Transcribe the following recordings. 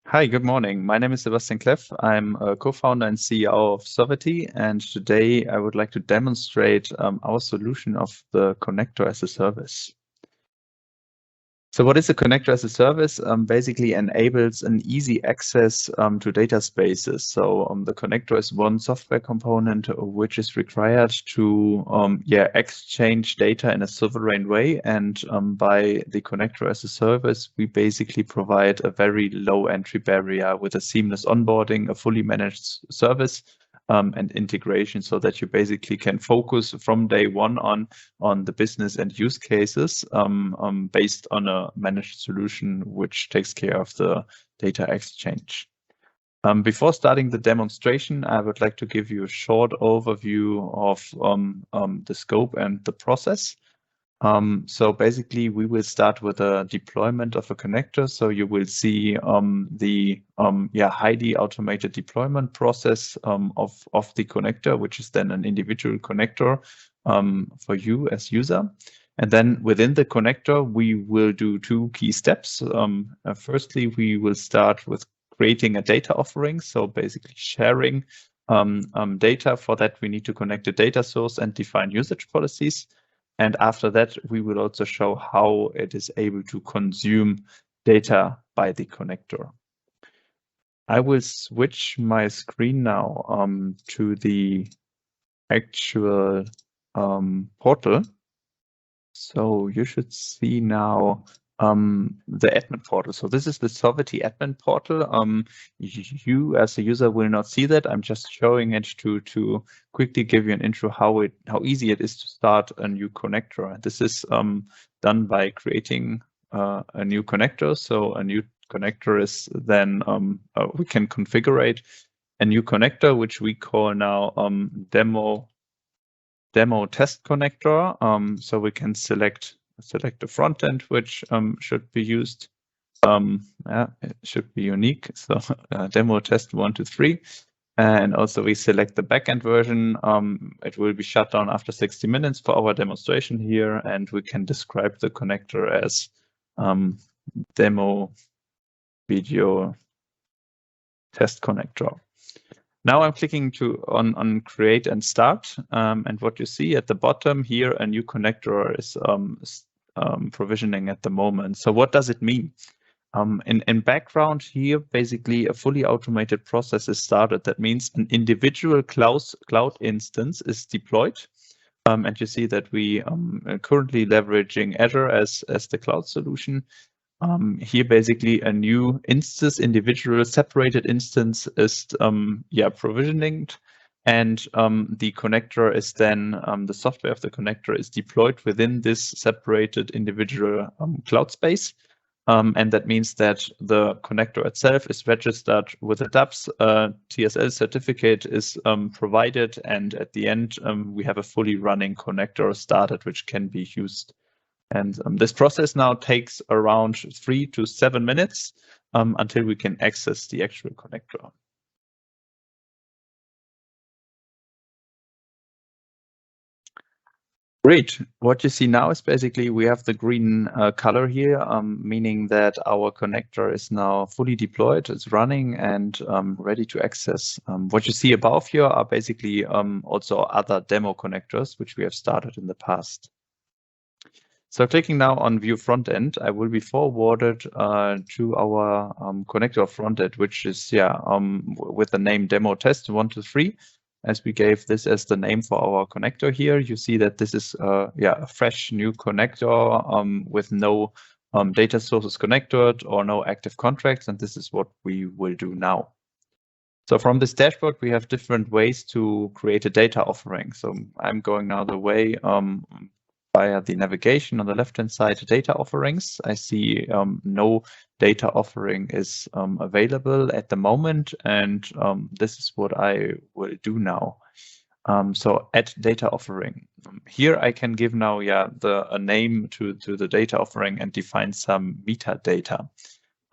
Hi, good morning. My name is Sebastian Kleff. I'm a co-founder and CEO of Sovity, and today I would like to demonstrate our solution of the connector as a service. So what is a connector as a service? Basically enables an easy access to data spaces. So the connector is one software component which is required to exchange data in a sovereign way. And by the connector as a service, we basically provide a very low entry barrier with a seamless onboarding, a fully managed service, and integration, so that you basically can focus from day one on the business and use cases based on a managed solution which takes care of the data exchange. Before starting the demonstration, I would like to give you a short overview of the scope and the process. So basically, we will start with a deployment of a connector. So you will see the highly automated deployment process of the connector, which is then an individual connector for you as user. And then within the connector, we will do two key steps. Firstly, we will start with creating a data offering. So basically sharing data. For that, we need to connect a data source and define usage policies. And after that, we will also show how it is able to consume data by the connector. I will switch my screen now to the actual portal. So you should see now the admin portal. So this is the Sovity admin portal. You as a user will not see that. I'm just showing it to quickly give you an intro how easy it is to start a new connector. And this is done by creating a new connector. So a new connector is then we can configure a new connector, which we call now demo test connector. So we can select the front end, which should be used. It should be unique. So demo test 1 to 3. And also we select the backend version. It will be shut down after 60 minutes for our demonstration here. And we can describe the connector as demo video test connector. Now I'm clicking on create and start, and what you see at the bottom here, a new connector is provisioning at the moment. So what does it mean? In background here, basically a fully automated process is started. That means an individual cloud instance is deployed. And you see that we are currently leveraging Azure as the cloud solution. Here, basically, a new instance, individual separated instance is provisioning, and the connector is then the software of the connector is deployed within this separated individual cloud space. And that means that the connector itself is registered with a DApps, TSL certificate is provided, and at the end, we have a fully running connector started, which can be used. And this process now takes around 3 to 7 minutes until we can access the actual connector. Great. What you see now is basically we have the green color here, meaning that our connector is now fully deployed, it's running and ready to access. What you see above here are basically also other demo connectors, which we have started in the past. So clicking now on View Frontend, I will be forwarded to our connector frontend, which is with the name Demo Test 1 to 3. As we gave this as the name for our connector here, you see that this is a fresh new connector with no data sources connected or no active contracts, and this is what we will do now. So from this dashboard, we have different ways to create a data offering. So I'm going now the way via the navigation on the left-hand side, data offerings. I see no data offering is available at the moment, and this is what I will do now. So add data offering. Here I can give now a name to the data offering and define some metadata.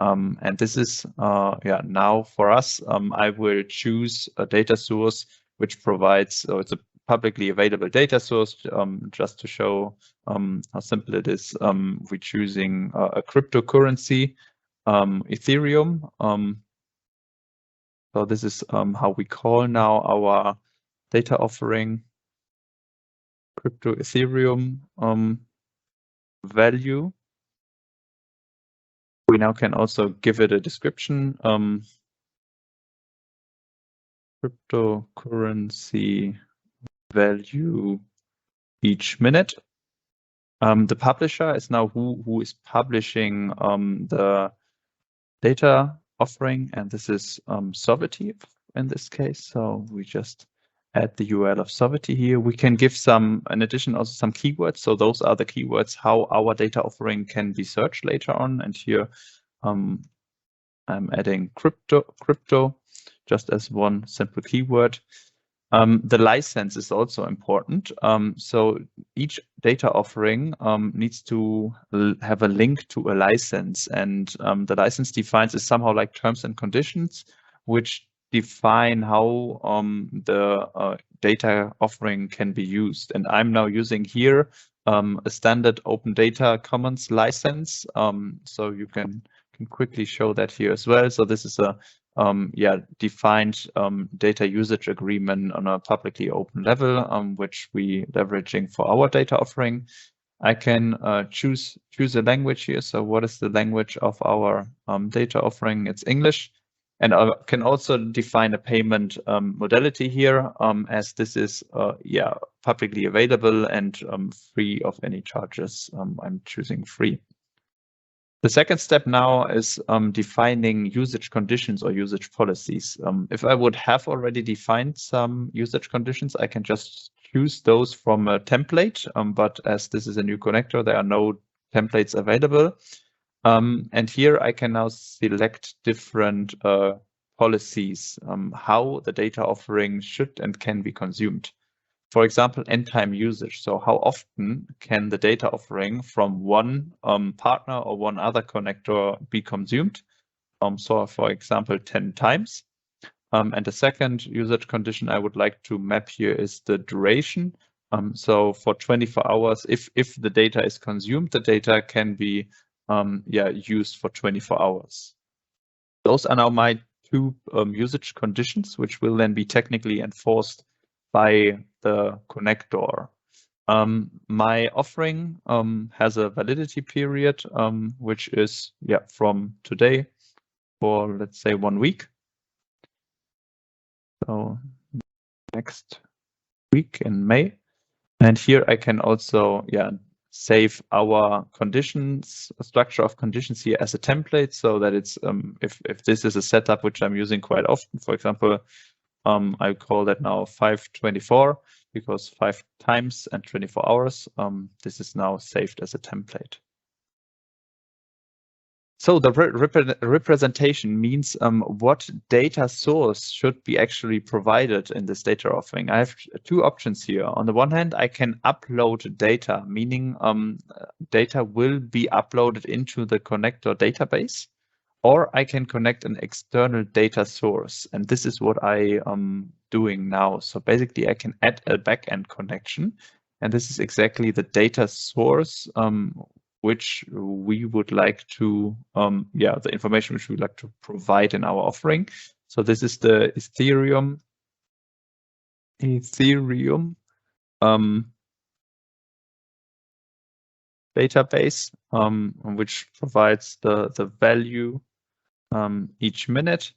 And this is now for us. I will choose a data source which provides, so it's a publicly available data source, just to show how simple it is. We're choosing a cryptocurrency, Ethereum, So this is how we call now our data offering crypto Ethereum value. We now can also give it a description. Cryptocurrency value each minute. The publisher is now who is publishing the data offering, and this is sovity in this case. So we just add the URL of sovity here. We can give in addition, also some keywords. So those are the keywords how our data offering can be searched later on. And here I'm adding crypto just as one simple keyword. The license is also important. So each data offering needs to have a link to a license, and the license defines is somehow like terms and conditions, which define how the data offering can be used. And I'm now using here a standard Open Data Commons license. So you can quickly show that here as well. So this is a defined data usage agreement on a publicly open level, which we leveraging for our data offering. I can choose a language here. So what is the language of our data offering? It's English. And I can also define a payment modality here, as this is publicly available and free of any charges. I'm choosing free. The second step now is defining usage conditions or usage policies. If I would have already defined some usage conditions, I can just choose those from a template. But as this is a new connector, there are no templates available. And here I can now select different policies, how the data offering should and can be consumed. For example, end time usage. So how often can the data offering from one partner or one other connector be consumed? So for example, 10 times. And the second usage condition I would like to map here is the duration. So for 24 hours, if the data is consumed, the data can be used for 24 hours. Those are now my two usage conditions, which will then be technically enforced by the connector. My offering has a validity period, which is from today for, let's say, 1 week. So next week in May. And here I can also save our conditions, a structure of conditions here as a template, so that it's if this is a setup which I'm using quite often, for example, I call that now 524 because 5 times and 24 hours. This is now saved as a template. So the representation means what data source should be actually provided in this data offering. I have two options here. On the one hand, I can upload data, meaning data will be uploaded into the connector database, or I can connect an external data source. And this is what I am doing now. So basically, I can add a backend connection. And this is exactly the data source which we would like to, the information which we would like to provide in our offering. So this is the Ethereum database, which provides the value each minute.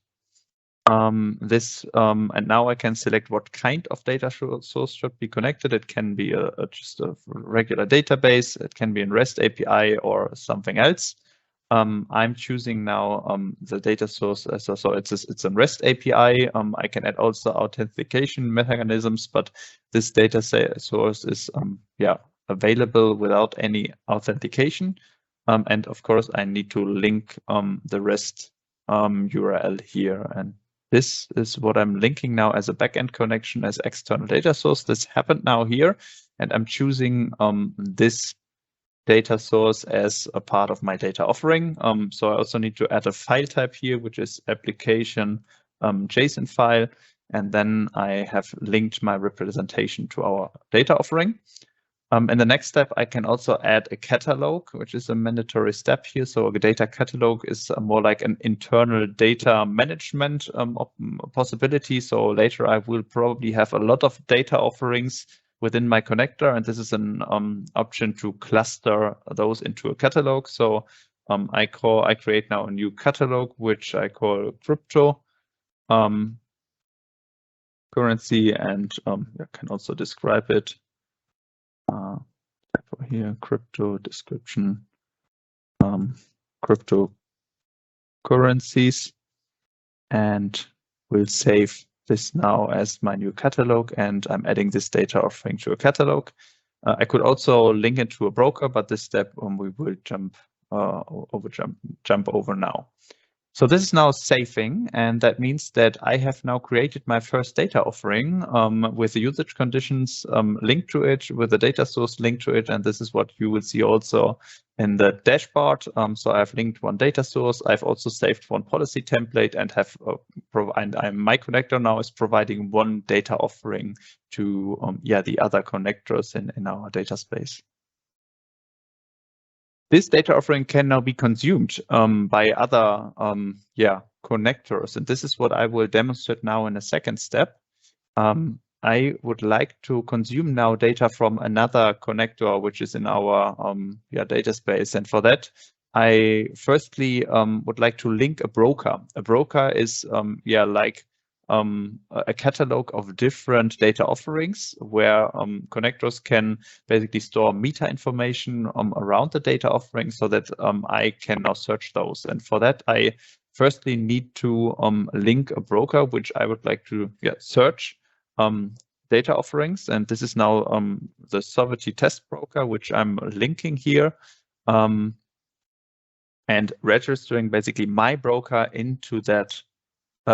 And now I can select what kind of data source should be connected. It can be just a regular database. It can be a REST API or something else. I'm choosing now the data source so it's a REST API. I can add also authentication mechanisms, but this data source is available without any authentication. And of course, I need to link the REST URL here, and this is what I'm linking now as a backend connection as external data source. This happened now here, and I'm choosing this data source as a part of my data offering. So I also need to add a file type here, which is application JSON file, and then I have linked my representation to our data offering. In the next step, I can also add a catalog, which is a mandatory step here. So a data catalog is more like an internal data management possibility. So later I will probably have a lot of data offerings within my connector, and this is an option to cluster those into a catalog. So I create now a new catalog, which I call crypto currency, and I can also describe it. Here, crypto description, cryptocurrencies, and we'll save this now as my new catalog, and I'm adding this data offering to a catalog. I could also link it to a broker, but this step we will jump over now. So this is now saving, and that means that I have now created my first data offering with the usage conditions linked to it, with the data source linked to it, and this is what you will see also in the dashboard. So I've linked one data source. I've also saved one policy template, and have my connector now is providing one data offering to the other connectors in our data space. This data offering can now be consumed by other connectors, and this is what I will demonstrate now in a second step. I would like to consume now data from another connector which is in our data space, and for that I firstly would like to link a broker. A broker is like a catalog of different data offerings where connectors can basically store meta information around the data offering, so that I can now search those. And for that, I firstly need to link a broker which I would like to search data offerings. And this is now the sovity test broker, which I'm linking here, and registering basically my broker into that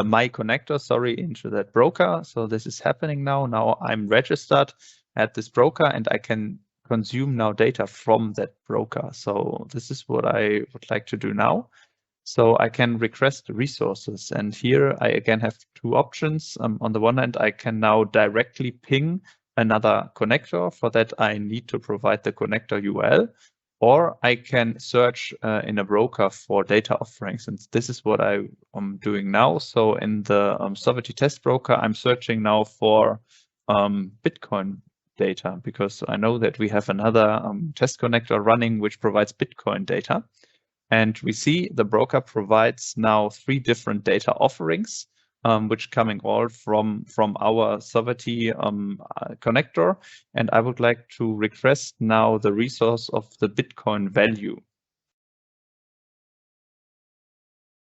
my connector, into that broker. So this is happening now. Now I'm registered at this broker, and I can consume now data from that broker. So this is what I would like to do now. So I can request resources, and here I again have two options. On the one hand, I can now directly ping another connector. For that, I need to provide the connector URL. Or I can search in a broker for data offerings, and this is what I'm doing now. So in the sovity test broker, I'm searching now for Bitcoin data, because I know that we have another test connector running which provides Bitcoin data. And we see the broker provides now 3 different data offerings, which coming all from our sovity connector. And I would like to request now the resource of the Bitcoin value.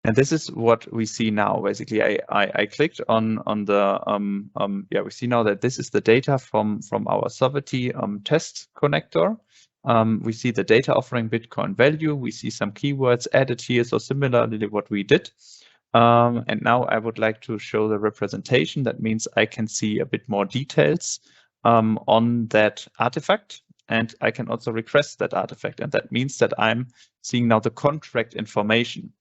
And this is what we see now. Basically, I clicked on the we see now that this is the data from our sovity test connector. We see the data offering Bitcoin value. We see some keywords added here, so similarly what we did. And now I would like to show the representation. That means I can see a bit more details on that artifact, and I can also request that artifact. And that means that I'm seeing now the contract information.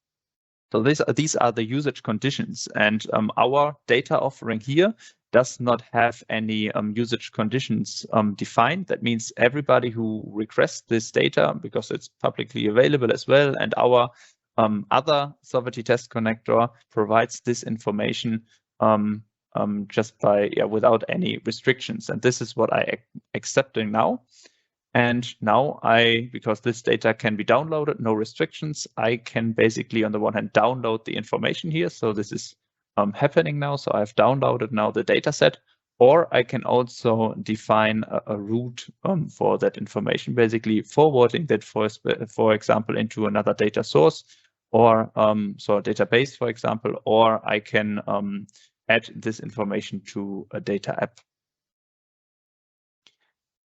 So these are the usage conditions, and our data offering here does not have any usage conditions defined. That means everybody who requests this data, because it's publicly available as well, and our other sovity test connector provides this information just by without any restrictions. And this is what I accepting now. And now because this data can be downloaded, no restrictions, I can basically on the one hand download the information here. So this is happening now. So I've downloaded now the data set, or I can also define a route for that information, basically forwarding that for example into another data source, or so a database, for example, or I can add this information to a data app.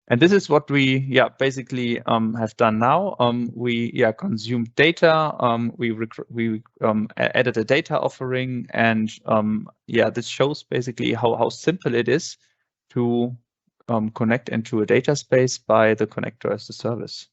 And this is what we basically have done now. We consumed data. We added a data offering, and this shows basically how simple it is to connect into a data space by the connector as a service.